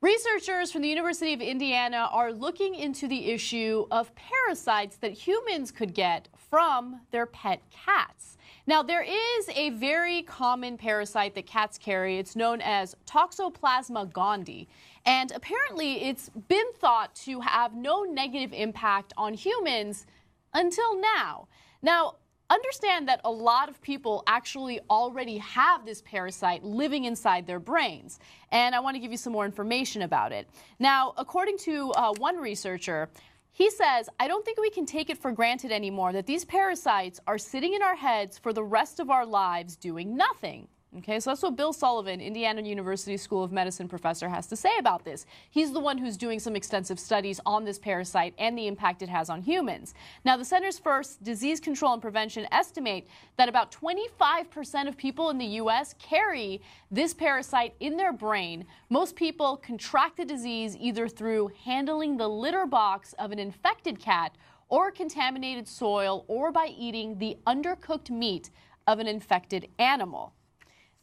Researchers from the University of Indiana are looking into the issue of parasites that humans could get from their pet cats. Now, there is a very common parasite that cats carry. It's known as Toxoplasma gondii, and apparently it's been thought to have no negative impact on humans until now. Now, understand that a lot of people actually already have this parasite living inside their brains, and I want to give you some more information about it. Now, according to one researcher, he says, I don't think we can take it for granted anymore that these parasites are sitting in our heads for the rest of our lives doing nothing. Okay, so that's what Bill Sullivan, Indiana University School of Medicine professor, has to say about this. He's the one who's doing some extensive studies on this parasite and the impact it has on humans. Now, the Centers for Disease Control and Prevention estimate that about 25% of people in the U.S. carry this parasite in their brain. Most people contract the disease either through handling the litter box of an infected cat or contaminated soil or by eating the undercooked meat of an infected animal.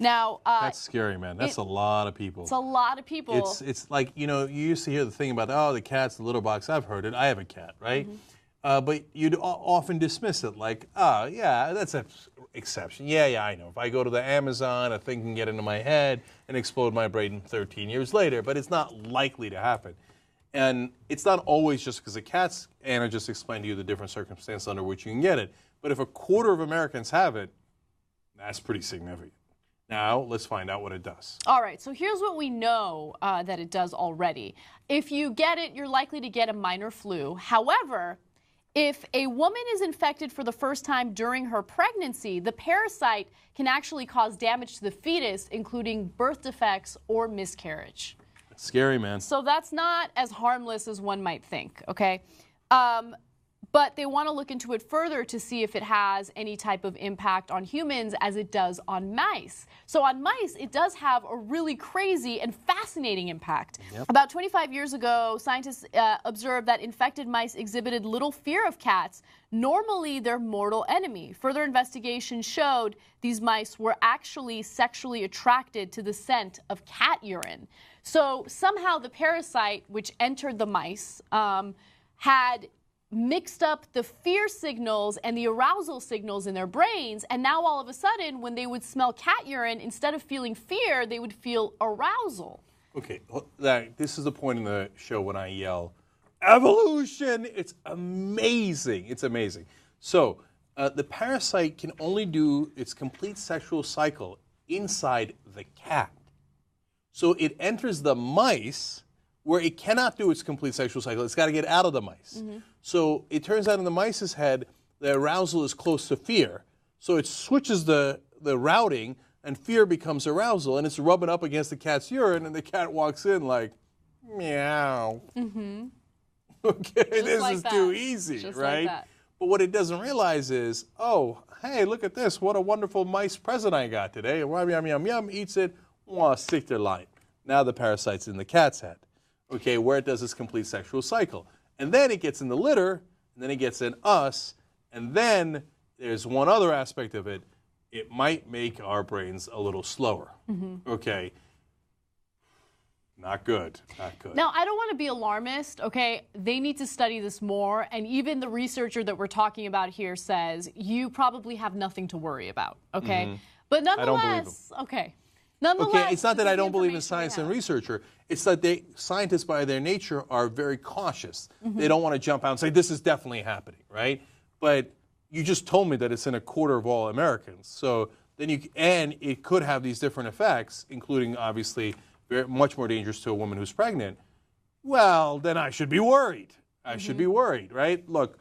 Now, that's scary, man. That's a lot of people. It's a lot of people. It's like, you know, you used to hear the thing about, oh, the cat's the litter box. I've heard it. I have a cat, right? But you'd often dismiss it like, oh, yeah, that's an exception. Yeah, I know. If I go to the Amazon, a thing can get into my head and explode my brain 13 years later. But it's not likely to happen. And it's not always just because of cats. Anna just explained to you the different circumstances under which you can get it. But if a quarter of Americans have it, that's pretty significant. Now, let's find out what it does. All right, so here's what we know that it does already. If you get it, you're likely to get a minor flu. However, if a woman is infected for the first time during her pregnancy, the parasite can actually cause damage to the fetus, including birth defects or miscarriage. That's scary, man. So that's not as harmless as one might think, okay? But they want to look into it further to see if it has any type of impact on humans as it does on mice. So on mice, it does have a really crazy and fascinating impact. Yep. About 25 years ago, scientists observed that infected mice exhibited little fear of cats, normally their mortal enemy. Further investigation showed these mice were actually sexually attracted to the scent of cat urine. So somehow the parasite, which entered the mice, had mixed up the fear signals and the arousal signals in their brains, and now all of a sudden when they would smell cat urine, instead of feeling fear, they would feel arousal. Okay, this is the point in the show when I yell, evolution! It's amazing. It's amazing. So the parasite can only do its complete sexual cycle inside the cat. So it enters the mice where it cannot do its complete sexual cycle. It's got to get out of the mice. So it turns out in the mice's head, the arousal is close to fear. So it switches the routing, and fear becomes arousal, and it's rubbing up against the cat's urine, and the cat walks in like, meow. Okay, this is too easy, right? Like but what it doesn't realize is, oh, hey, look at this. What a wonderful mice present I got today. Yum, yum, yum, yum, eats it, stick their line. Now the parasite's in the cat's head. Okay, where it does its complete sexual cycle. And then it gets in the litter, and then it gets in us, and then there's one other aspect of it. It might make our brains a little slower. Okay, not good, not good. Now, I don't want to be alarmist, okay? They need to study this more, and even the researcher that we're talking about here says you probably have nothing to worry about, okay? But nonetheless, I don't believe them. Okay. Nonetheless, okay, it's not that I don't believe in science and researcher. It's that scientists, by their nature, are very cautious. They don't want to jump out and say, this is definitely happening, right? But you just told me that it's in a quarter of all Americans. So then and it could have these different effects, including, obviously, much more dangerous to a woman who's pregnant. Well, then I should be worried. I should be worried, right? Look,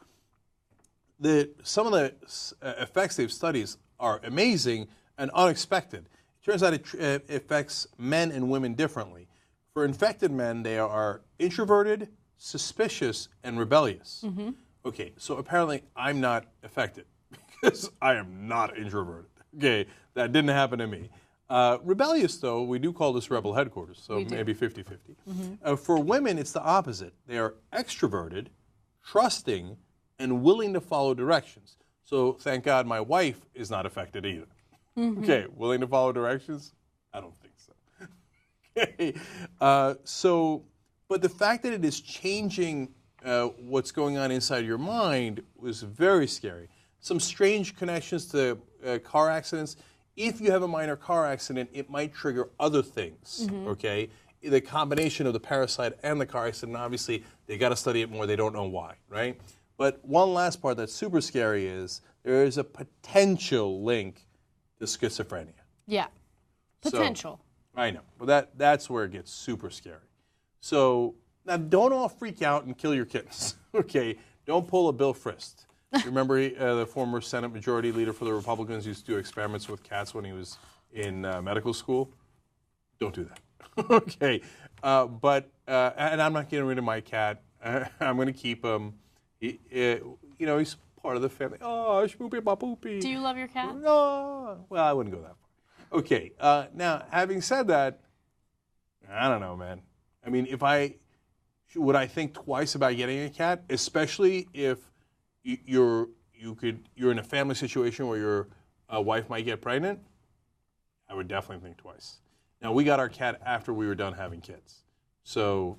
some of the effects they've studied are amazing and unexpected. Turns out it affects men and women differently. For infected men, they are introverted, suspicious, and rebellious. Okay, so apparently I'm not affected because I am not introverted. Okay, that didn't happen to me. Rebellious, though, we do call this rebel headquarters, so maybe 50-50. For women, it's the opposite. They are extroverted, trusting, and willing to follow directions. So thank God my wife is not affected either. Okay, willing to follow directions? I don't think so. Okay. But the fact that it is changing what's going on inside your mind was very scary. Some strange connections to car accidents. If you have a minor car accident, it might trigger other things, okay? The combination of the parasite and the car accident, obviously, they got to study it more. They don't know why, right? But one last part that's super scary is there is a potential link to schizophrenia. Yeah, potential. So, I know, but that's where it gets super scary. So now don't all freak out and kill your kittens, okay? Don't pull a Bill Frist. Remember the former Senate Majority Leader for the Republicans used to do experiments with cats when he was in medical school? Don't do that, okay? And I'm not getting rid of my cat. I'm going to keep him. He's part of the family. Oh, Shmoopy, my poopy. Do you love your cat? No. Well, I wouldn't go that far. Okay. Now, having said that, I don't know, man. I mean, would I think twice about getting a cat, especially if you're in a family situation where your wife might get pregnant? I would definitely think twice. Now, we got our cat after we were done having kids, so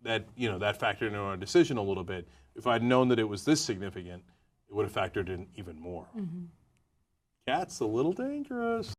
that factored into our decision a little bit. If I'd known that it was this significant, it would have factored in even more. Cat's a little dangerous.